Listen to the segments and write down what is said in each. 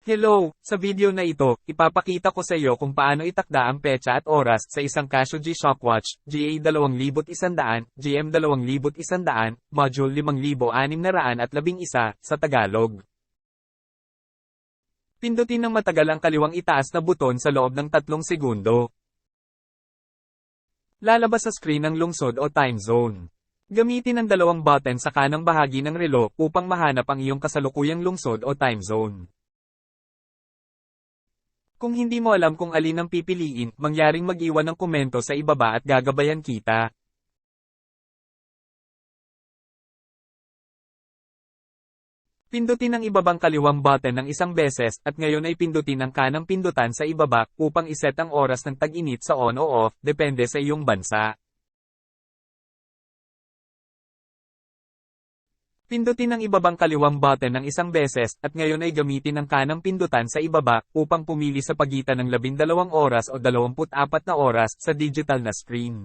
Hello! Sa video na ito, ipapakita ko sa iyo kung paano itakda ang petsa at oras sa isang Casio G-Shockwatch, GA2100, GM2100, Module 5611 sa Tagalog. Pindutin ng matagal ang kaliwang itaas na buton sa loob ng 3 segundo. Lalabas sa screen ang lungsod o time zone. Gamitin ang dalawang button sa kanang bahagi ng relo upang mahanap ang iyong kasalukuyang lungsod o time zone. Kung hindi mo alam kung alin ang pipiliin, mangyaring mag-iwan ng komento sa ibaba at gagabayan kita. Pindutin ang ibabang kaliwang button ng isang beses at ngayon ay pindutin ang kanang pindutan sa ibaba upang iset ang oras ng tag-init sa on o off, depende sa iyong bansa. Pindutin ang ibabang kaliwang button ng isang beses at ngayon ay gamitin ang kanang pindutan sa ibaba upang pumili sa pagitan ng 12 oras o 24 na oras sa digital na screen.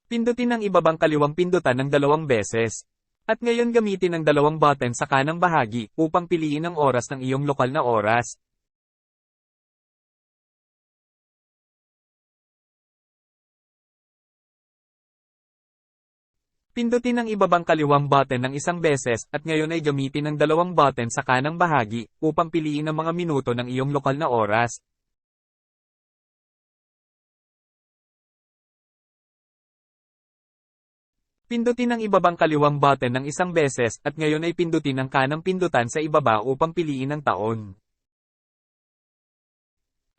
Pindutin ang ibabang kaliwang pindutan ng 2 beses. At ngayon gamitin ang dalawang button sa kanang bahagi upang piliin ang oras ng iyong lokal na oras. Pindutin ang ibabang kaliwang button ng isang beses at ngayon ay gamitin ang dalawang button sa kanang bahagi upang piliin ang mga minuto ng iyong lokal na oras. Pindutin ang ibabang kaliwang button ng isang beses at ngayon ay pindutin ang kanang pindutan sa ibaba upang piliin ang taon.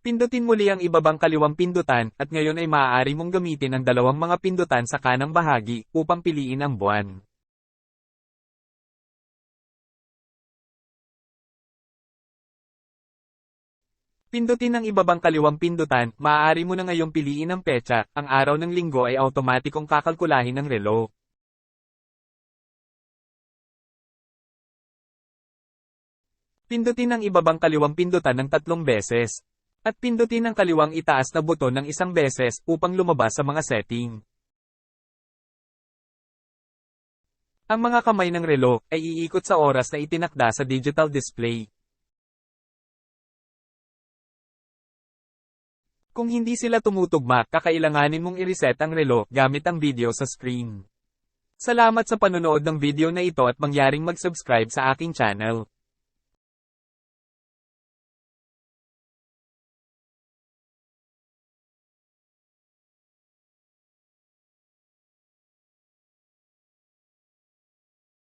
Pindutin muli ang ibabang kaliwang pindutan, at ngayon ay maaari mong gamitin ang dalawang mga pindutan sa kanang bahagi, upang piliin ang buwan. Pindutin ang ibabang kaliwang pindutan, maaari mo na ngayong piliin ang petsa, ang araw ng linggo ay automatikong kakalkulahin ng relo. Pindutin ang ibabang kaliwang pindutan ng 3 beses. At pindutin ang kaliwang itaas na buton ng isang beses upang lumabas sa mga setting. Ang mga kamay ng relo ay iikot sa oras na itinakda sa digital display. Kung hindi sila tumutugma, kakailanganin mong i-reset ang relo gamit ang video sa screen. Salamat sa panonood ng video na ito at mangyaring mag-subscribe sa aking channel.